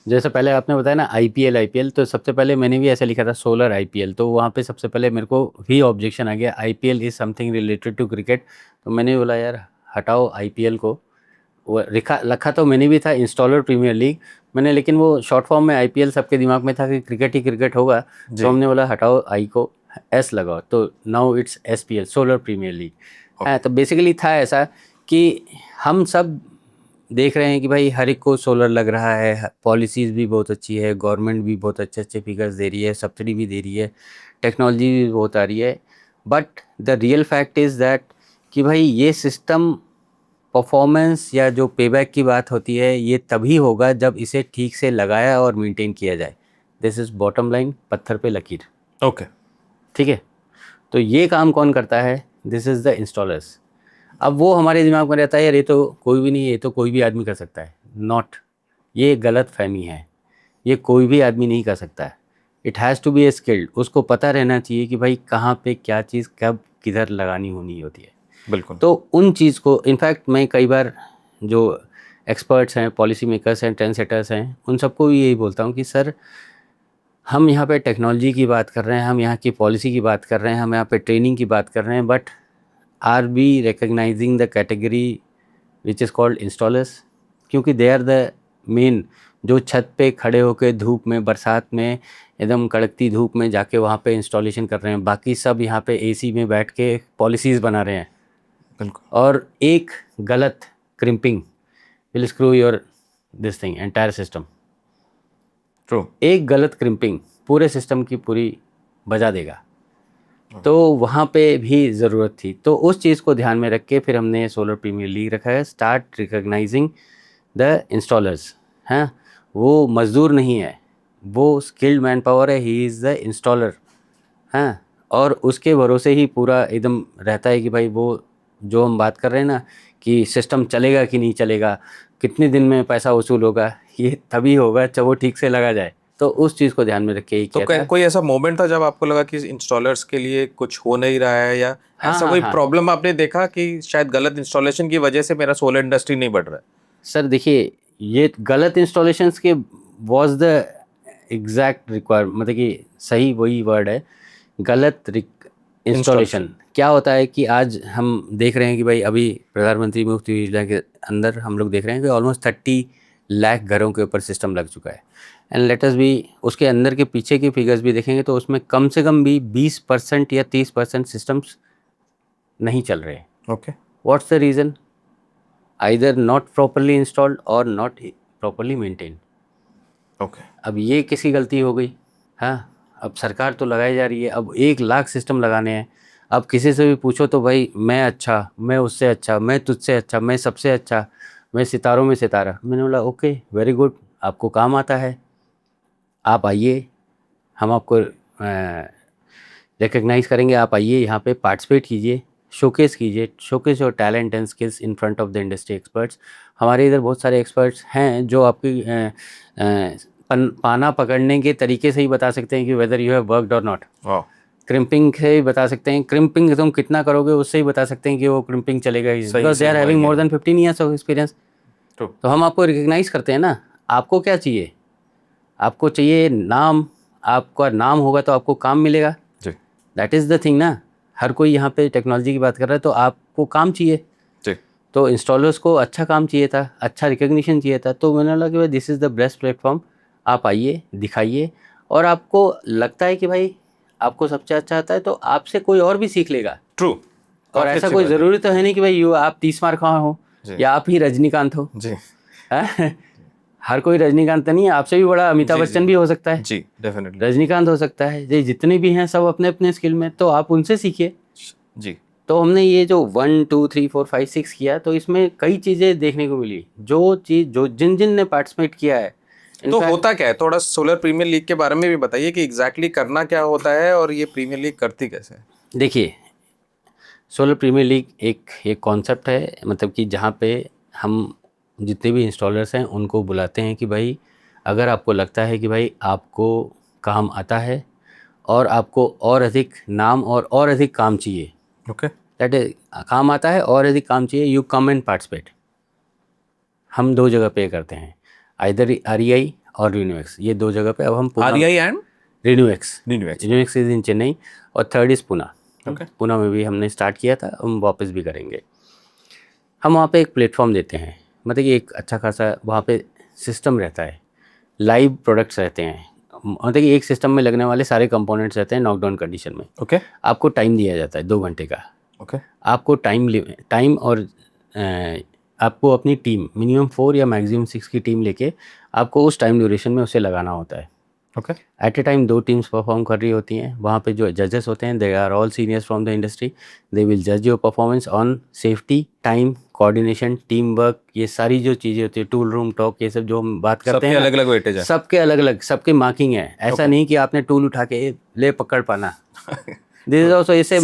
जैसे पहले आपने बताया ना आईपीएल आईपीएल, तो सबसे पहले मैंने भी ऐसा लिखा था सोलर आईपीएल, तो वहाँ पे सबसे पहले मेरे को भी ऑब्जेक्शन आ गया, IPL is something related to cricket. तो मैंने बोला यार हटाओ आईपीएल को। वो लिखा रखा तो मैंने भी था इंस्टॉलर प्रीमियर लीग मैंने, लेकिन वो शॉर्ट फॉर्म में आईपीएल सबके दिमाग में था कि क्रिकेट ही क्रिकेट होगा। तो जी। हमने बोला हटाओ आई को एस लगाओ, तो now it's SPL, solar premier league है। ओके। तो बेसिकली था ऐसा कि हम सब देख रहे हैं कि भाई हर एक को सोलर लग रहा है, पॉलिसीज़ भी बहुत अच्छी है, गवर्नमेंट भी बहुत अच्छे अच्छे फिगर्स दे रही है, सब्सिडी भी दे रही है, टेक्नोलॉजी भी बहुत आ रही है। But the real fact is that कि भाई ये सिस्टम परफॉर्मेंस या जो पेबैक की बात होती है ये तभी होगा जब इसे ठीक से लगाया और मेंटेन किया जाए। दिस इज़ बॉटम लाइन, पत्थर पे लकीर। ओके। ठीक है, तो ये काम कौन करता है? This is the installers. अब वो हमारे दिमाग में रहता है यार ये तो कोई भी नहीं है, ये तो कोई भी आदमी कर सकता है। नॉट, ये गलत फहमी है। ये कोई भी आदमी नहीं कर सकता है। It has to be a skilled, उसको पता रहना चाहिए कि भाई कहाँ पे क्या चीज़ कब किधर लगानी होनी होती है। बिल्कुल। तो उन चीज़ को इनफैक्ट मैं कई बार जो एक्सपर्ट्स हैं, पॉलिसी मेकर्स हैं, ट्रेंड सेटर्स हैं, उन सबको भी यही बोलता हूँ कि सर हम यहाँ पे टेक्नोलॉजी की बात कर रहे हैं, हम यहाँ की पॉलिसी की बात कर रहे हैं, हम यहाँ पे ट्रेनिंग की बात कर रहे हैं, but are be recognizing the category which is called installers? क्योंकि दे आर द मेन जो छत पे खड़े होकर धूप में बरसात में एकदम कड़कती धूप में जाके वहाँ पे इंस्टॉलेशन कर रहे हैं, बाकी सब यहाँ पे एसी में बैठ के पॉलिसीज़ बना रहे हैं। बिल्कुल। और एक गलत crimping will screw your this thing entire system. True. एक गलत क्रिम्पिंग पूरे सिस्टम की पूरी बजा देगा। तो वहाँ पे भी ज़रूरत थी, तो उस चीज़ को ध्यान में रख के फिर हमने सोलर प्रीमियर लीग रखा है। Start recognising the installers. हैं, वो मज़दूर नहीं है, वो स्किल्ड मैन पावर है, ही इज़ द इंस्टॉलर। हैं, और उसके भरोसे ही पूरा एकदम रहता है कि भाई वो जो हम बात कर रहे हैं ना कि सिस्टम चलेगा कि नहीं चलेगा, कितने दिन में पैसा वसूल होगा, ये तभी होगा जब वो ठीक से लगा जाए। तो उस चीज़ को ध्यान में रख के ही तो किया था। कोई ऐसा मोमेंट था जब आपको लगा कि इंस्टॉलर्स के लिए कुछ हो नहीं रहा है, या हाँ ऐसा हाँ कोई हाँ प्रॉब्लम आपने देखा कि शायद गलत इंस्टॉलेशन की वजह से मेरा सोलर इंडस्ट्री नहीं बढ़ रहा है? सर देखिए, ये गलत इंस्टॉलेशंस के वाज द एग्जैक्ट रिक्वायर, मतलब कि सही वही वर्ड है, गलत इंस्टॉलेशन। इंस्टॉलेशन। क्या होता है कि आज हम देख रहे हैं कि भाई अभी प्रधानमंत्री मुफ्त योजना के अंदर हम लोग देख रहे हैं कि ऑलमोस्ट 30 लाख घरों के ऊपर सिस्टम लग चुका है। एंड लेट अस भी उसके अंदर के पीछे के फिगर्स भी देखेंगे तो उसमें कम से कम भी 20% या 30% सिस्टम्स नहीं चल रहे। Okay. What's the reason? Either not properly installed और नॉट प्रॉपरली मेंटेन। ओके। अब ये किसकी गलती हो गई? हाँ, अब सरकार तो लगाई जा रही है, अब 1 लाख सिस्टम लगाने हैं। अब किसी से भी पूछो तो भाई मैं अच्छा, मैं उससे अच्छा, मैं तुझसे अच्छा, मैं सबसे अच्छा, मैं सितारों में सितारा। मैंने बोला ओके वेरी गुड, आपको काम आता है, आप आइए, हम आपको रिकग्नाइज़ करेंगे, आप आइए यहाँ पे पार्टिसिपेट कीजिए, शोकेस कीजिए, showcase your talent and skills in front of the industry experts. हमारे इधर बहुत सारे एक्सपर्ट्स हैं जो आपकी पाना पकड़ने के तरीके से ही बता सकते हैं कि वेदर यू हैव वर्कड और नॉट। वाह। क्रिम्पिंग से ही बता सकते हैं, क्रिम्पिंग तुम कितना करोगे उससे ही बता सकते हैं कि वो क्रिम्पिंग चलेगा ही, सही बिकॉज दे से आर हुआ है हैविंग कि मोर नहीं? Then 15 years of experience. True. तो हम आपको रिकग्नाइज़ करते हैं ना। आपको क्या चाहिए? आपको चाहिए नाम, आपका नाम होगा तो आपको काम मिलेगा। जी। दैट इज़ द थिंग ना। हर कोई यहाँ पे टेक्नोलॉजी की बात कर रहा है तो आपको काम चाहिए। जी। तो इंस्टॉलर्स को अच्छा काम चाहिए था, अच्छा रिकग्निशन चाहिए था। तो मैंने बोला कि भाई this is the best platform, आप आइए, दिखाइए। और आपको लगता है कि भाई आपको सबसे अच्छा आता है तो आपसे कोई और भी सीख लेगा। ट्रू। और काफी ऐसा अच्छी कोई बात है। ज़रूरी तो है नहीं कि भाई यू आप 30 मार खां हो जी। या आप ही रजनीकांत हो। जी। हैं? हर कोई रजनीकांत नहीं है, आपसे भी बड़ा अमिताभ जी। जी। बच्चन भी हो सकता है, जी डेफिनेटली। रजनीकांत हो सकता है। ये जितने भी हैं सब अपने अपने स्किल में, तो आप उनसे सीखिए। जी। तो हमने ये जो 1 2 3 4 5 6 किया तो इसमें कई चीज़ें देखने को मिली, जो चीज़ जो जिन जिन ने पार्टिसिपेट किया है तो इनफैक्ट। होता क्या है, थोड़ा सोलर प्रीमियर लीग के बारे में भी बताइए कि एग्जैक्टली करना क्या होता है और ये प्रीमियर लीग करती कैसे है? देखिए, सोलर प्रीमियर लीग एक कॉन्सेप्ट है, मतलब कि जहाँ पे हम जितने भी इंस्टॉलर्स हैं उनको बुलाते हैं कि भाई अगर आपको लगता है कि भाई आपको काम आता है और आपको और अधिक नाम और अधिक काम चाहिए, ओके। दैट इज काम आता है और अधिक काम चाहिए, यू कम एंड पार्टिसिपेट। हम 2 जगह पे करते हैं, आइदर REI और रिन्यूएक्स, ये 2 जगह पे अब हम REI and Renewex Renewex. Renewex is in Chennai और third is Pune. Okay. Pune में भी हमने स्टार्ट किया था, हम वापस भी करेंगे। हम वहाँ पे एक प्लेटफॉर्म देते हैं, मतलब कि एक अच्छा खासा वहाँ पे सिस्टम रहता है, लाइव प्रोडक्ट्स रहते हैं, मतलब कि एक सिस्टम में लगने वाले सारे कंपोनेंट्स रहते हैं नॉकडाउन कंडीशन में। ओके। आपको टाइम दिया जाता है 2 घंटे का। ओके। आपको टाइम और आपको अपनी टीम मिनिमम 4 या मैक्सिमम 6 की टीम लेके आपको उस टाइम ड्यूरेशन में उसे लगाना होता है। Okay. At a time 2 teams perform कर रही होती हैं। वहाँ पे जो जजेस होते हैं they are all seniors from the industry, they will जज your performance on safety, time, coordination, team work, ये सारी जो चीज़ें होती है, टूल रूम टॉक, ये सब जो हम बात करते हैं, सबके अलग अलग वेटेज है। सबके अलग अलग, सबके मार्किंग है। ऐसा नहीं कि आपने टूल उठा के ले पकड़ पाना। दिस इज ऑल्सो, इससे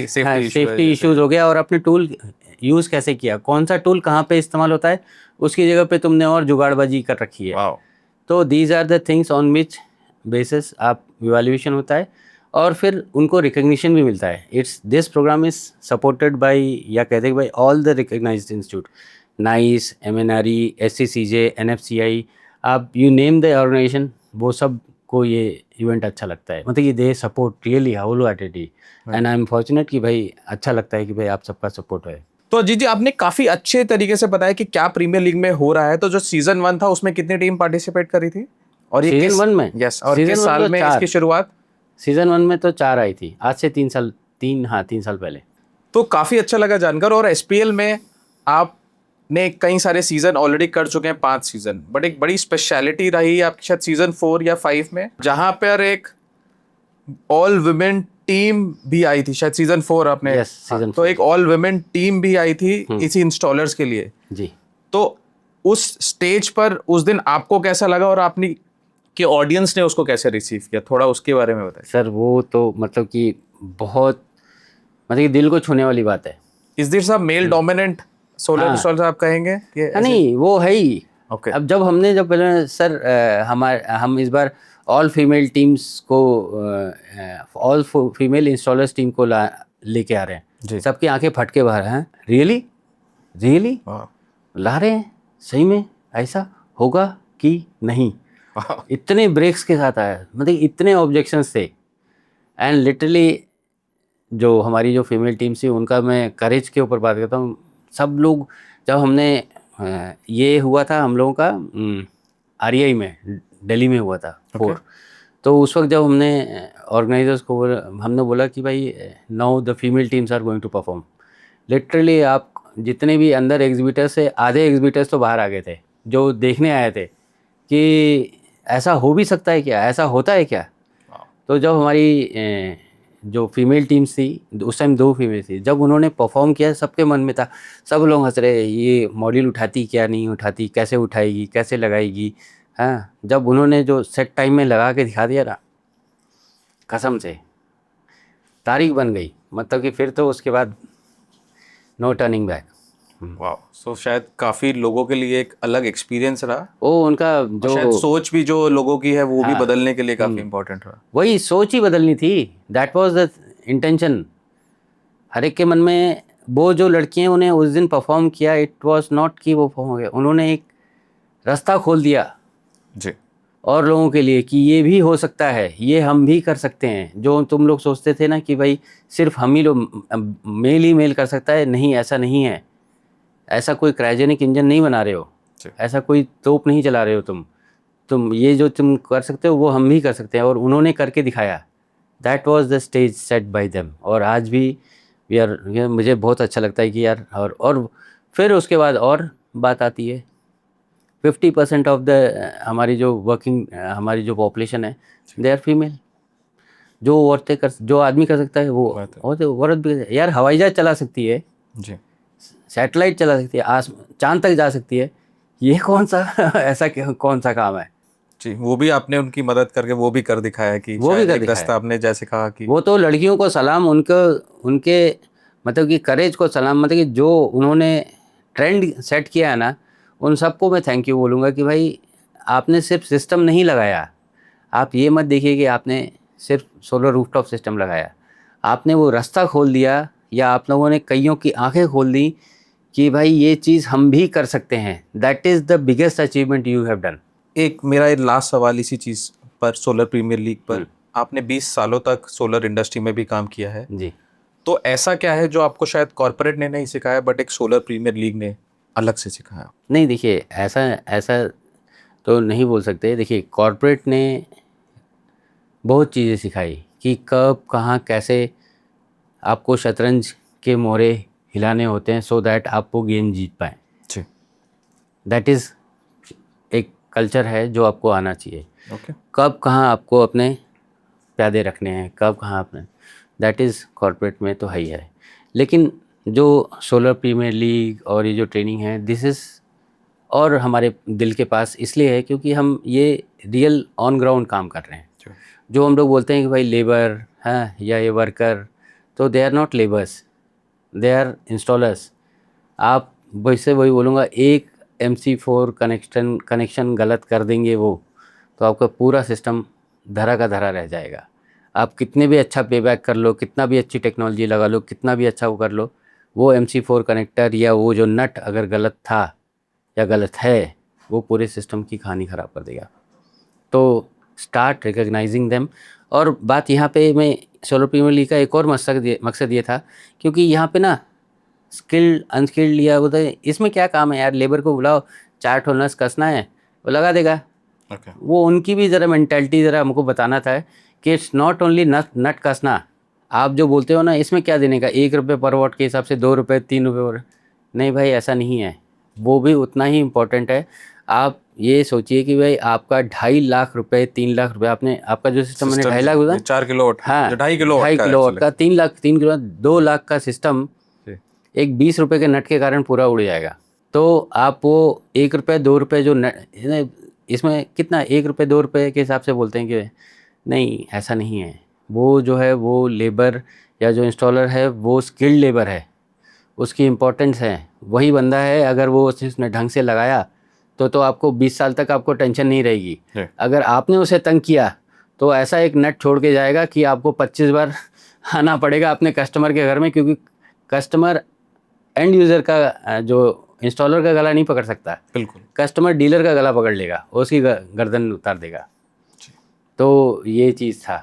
सेफ्टी इश्यूज हो गया। और अपने टूल यूज़ कैसे किया, कौन सा टूल कहाँ पे इस्तेमाल होता है, उसकी जगह पे तुमने और जुगाड़बाजी कर रखी है। तो these are the things on which basis आप इवैल्यूएशन होता है और फिर उनको रिकग्निशन भी मिलता है। It's this program is supported by, या कहते हैं by all the recognized institute, NISE, MNRE, SCCJ, NFCI, आप यू नेम द ऑर्गेनाइजेशन, वो सब को ये इवेंट अच्छा लगता है। मतलब कि they support really wholeheartedly, and I am fortunate कि भाई अच्छा लगता है कि भाई आप सबका सपोर्ट है। तो अजीत जी, आपने काफी अच्छे तरीके से बताया कि क्या प्रीमियर लीग में हो रहा है। तो जो सीजन 1 था उसमें कितनी टीम पार्टिसिपेट करी थी, और ये सीजन 1 में? यस, और किस साल में इसकी शुरुआत? सीजन 1 में तो 4 आई थी, आज से 3 साल पहले। तो काफी अच्छा लगा जानकर। और SPL में आपने कई सारे सीजन ऑलरेडी कर चुके हैं, 5 सीजन, बट एक बड़ी स्पेशलिटी रही आपकी शायद सीजन 4 या 5 में, जहां पर एक ऑल वुमेन टीम भी आई थी, शायद सीजन 4 आपने। Yes, season तो 4। एक ऑल वुमेन टीम भी आई थी इसी इंस्टॉलर्स के लिए जी। तो उस स्टेज पर उस दिन आपको कैसा लगा, और आपने कि ऑडियंस ने उसको कैसे रिसीव किया, थोड़ा उसके बारे में बताइए। सर वो तो मतलब कि बहुत, मतलब कि दिल को छूने वाली बात है। इस this a male dominant solar installer आप कहेंगे कि नहीं, वो है ही। ओके। अब जब पहले सर हम इस बार ऑल फीमेल टीम्स को, ऑल फीमेल इंस्टॉलर्स टीम को लेके आ रहे हैं, सबकी आंखें फट के बाहर हैं। रियली ला रहे हैं, सही में ऐसा होगा कि नहीं? इतने ब्रेक्स के साथ आया, मतलब इतने ऑब्जेक्शंस थे। एंड लिटरली जो हमारी जो फीमेल टीम थी उनका मैं करेज के ऊपर बात करता हूँ। सब लोग, जब हमने ये हुआ था हम लोगों का REI में, दिल्ली में हुआ था 4, तो उस वक्त जब हमने ऑर्गेनाइजर्स को हमने बोला कि भाई now the female teams are going to perform, literally आप जितने भी अंदर एग्जिबिटर्स से आधे एग्जिबिटर्स तो बाहर आ गए थे, जो देखने आए थे कि ऐसा हो भी सकता है क्या, ऐसा होता है क्या। तो जब हमारी जो फीमेल टीम्स थी, उस टाइम 2 फीमेल थी, जब उन्होंने परफॉर्म किया सबके मन में था, सब लोग हंस रहे, ये मॉड्यूल उठाती क्या नहीं उठाती, कैसे उठाएगी, कैसे लगाएगी। हाँ, जब उन्होंने जो सेट टाइम में लगा के दिखा दिया ना, कसम से तारीख बन गई। मतलब कि फिर तो उसके बाद नो टर्निंग बैक। वाह। सो शायद काफी लोगों के लिए एक अलग एक्सपीरियंस रहा। वो उनका जो शायद सोच भी जो लोगों की है वो भी बदलने के लिए काफी इंपॉर्टेंट रहा। वही सोच ही बदलनी थी, दैट वाज द इंटेंशन। हर एक के मन में, वो जो लड़कियां उन्हें उस दिन परफॉर्म किया, इट वाज नॉट कि वो परफॉर्म हो गया, उन्होंने एक रास्ता खोल दिया जी और लोगों के लिए कि ये भी हो सकता है, ये हम भी कर सकते हैं। जो तुम लोग सोचते थे ना कि भाई सिर्फ हम ही लोग, मेल ही मेल कर सकता है, नहीं, ऐसा नहीं है। ऐसा कोई क्रायोजेनिक इंजन नहीं बना रहे हो, ऐसा कोई तोप नहीं चला रहे हो तुम ये जो तुम कर सकते हो वो हम भी कर सकते हैं, और उन्होंने करके दिखाया। That was the stage set bye them. और आज भी मुझे बहुत अच्छा लगता है कि यार, और फिर उसके बाद और बात आती है, 50% ऑफ द हमारी जो हमारी जो पॉपुलेशन है, दे आर फीमेल। जो आदमी कर सकता है वो औरत भी यार, हवाई जहाज चला सकती है जी, सैटेलाइट चला सकती है, चांद तक जा सकती है, ये कौन सा ऐसा कौन सा काम है जी। वो भी आपने उनकी मदद करके वो भी कर दिखाया कि वो भी कर एक दिखाया। रास्ता आपने जैसे कहा कि वो तो लड़कियों को सलाम, उनके मतलब कि करेज को सलाम, मतलब कि जो उन्होंने ट्रेंड सेट किया है ना, उन सबको मैं थैंक यू बोलूँगा कि भाई आपने सिर्फ सिस्टम नहीं लगाया। आप ये मत देखिए कि आपने सिर्फ सोलर रूफटॉप सिस्टम लगाया, आपने वो रास्ता खोल दिया, या आप लोगों ने कईयों की आंखें खोल दी कि भाई ये चीज़ हम भी कर सकते हैं। That is the biggest achievement you have done. एक मेरा लास्ट सवाल इसी चीज़ पर, सोलर प्रीमियर लीग पर। आपने 20 सालों तक सोलर इंडस्ट्री में भी काम किया है, जी। तो ऐसा क्या है जो आपको शायद कॉर्पोरेट ने नहीं सिखाया बट एक सोलर प्रीमियर लीग ने अलग से सिखाया? नहीं देखिए, ऐसा ऐसा तो नहीं बोल सकते। देखिए, कॉर्पोरेट ने बहुत चीज़ें सिखाई कि कब कहाँ कैसे आपको शतरंज के मोहरे हिलाने होते हैं सो दैट आप वो गेम जीत पाएँ। जी। दैट इज़ एक कल्चर है जो आपको आना चाहिए। ओके। कब कहाँ आपको अपने प्यादे रखने हैं, कब कहाँ अपने, दैट इज़ कॉर्पोरेट में तो है ही है। लेकिन जो सोलर प्रीमियर लीग और ये जो ट्रेनिंग है, दिस इज़ और हमारे दिल के पास इसलिए है क्योंकि हम ये रियल ऑन ग्राउंड काम कर रहे हैं। जो हम लोग बोलते हैं कि भाई लेबर है या ये वर्कर, तो they are not labours, they are installers. आप वैसे वही बोलूँगा, एक MC4 कनेक्शन गलत कर देंगे वो, तो आपका पूरा सिस्टम धरा का धरा रह जाएगा। आप कितने भी अच्छा पेबैक कर लो, कितना भी अच्छी टेक्नोलॉजी लगा लो, कितना भी अच्छा वो कर लो, वो MC4 कनेक्टर या वो जो नट अगर गलत था या गलत है, वो पूरे सिस्टम की कहानी ख़राब कर देगा। तो स्टार्ट रिकॉग्नाइजिंग देम। और बात यहाँ पे मैं सोलर प्रीमियर लीग का एक और मकसद ये था, क्योंकि यहाँ पे ना स्किल्ड अनस्किल्ड या होता है, इसमें क्या काम है यार, लेबर को बुलाओ, चार ठो नस कसना है, वो लगा देगा। ओके। वो उनकी भी ज़रा मेंटालिटी ज़रा हमको बताना था कि इट्स नॉट ओनली नट कसना। आप जो बोलते हो ना, इसमें क्या देने का, 1 रुपये पर वॉट के हिसाब से 2 रुपये 3 रुपये पर, नहीं भाई ऐसा नहीं है, वो भी उतना ही इम्पोर्टेंट है। आप ये सोचिए कि भाई आपका 2.5 लाख रुपए 3 लाख रुपए, आपने आपका जो सिस्टम मैंने 2.5 लाख बोला, 4 किलोवाट, हाँ, जो 2.5 किलोवाट 2.5 किलोवाट का 3 किलो 2 लाख का सिस्टम एक 20 रुपये के नट के कारण पूरा उड़ जाएगा। तो आप वो 1 रुपये 2 रुपये जो नट, इसमें कितना 1 रुपये 2 रुपये के हिसाब से बोलते हैं कि नहीं, ऐसा नहीं है। वो जो है वो लेबर या जो इंस्टॉलर है वो स्किल्ड लेबर है, उसकी इम्पोर्टेंस है। वही बंदा है, अगर वो उसने ढंग से लगाया तो आपको 20 साल तक आपको टेंशन नहीं रहेगी। अगर आपने उसे तंग किया तो ऐसा एक नट छोड़ के जाएगा कि आपको 25 बार आना पड़ेगा अपने कस्टमर के घर में, क्योंकि कस्टमर एंड यूज़र का जो इंस्टॉलर का गला नहीं पकड़ सकता। बिल्कुल। कस्टमर डीलर का गला पकड़ लेगा, उसकी गर्दन उतार देगा। तो ये चीज़ था।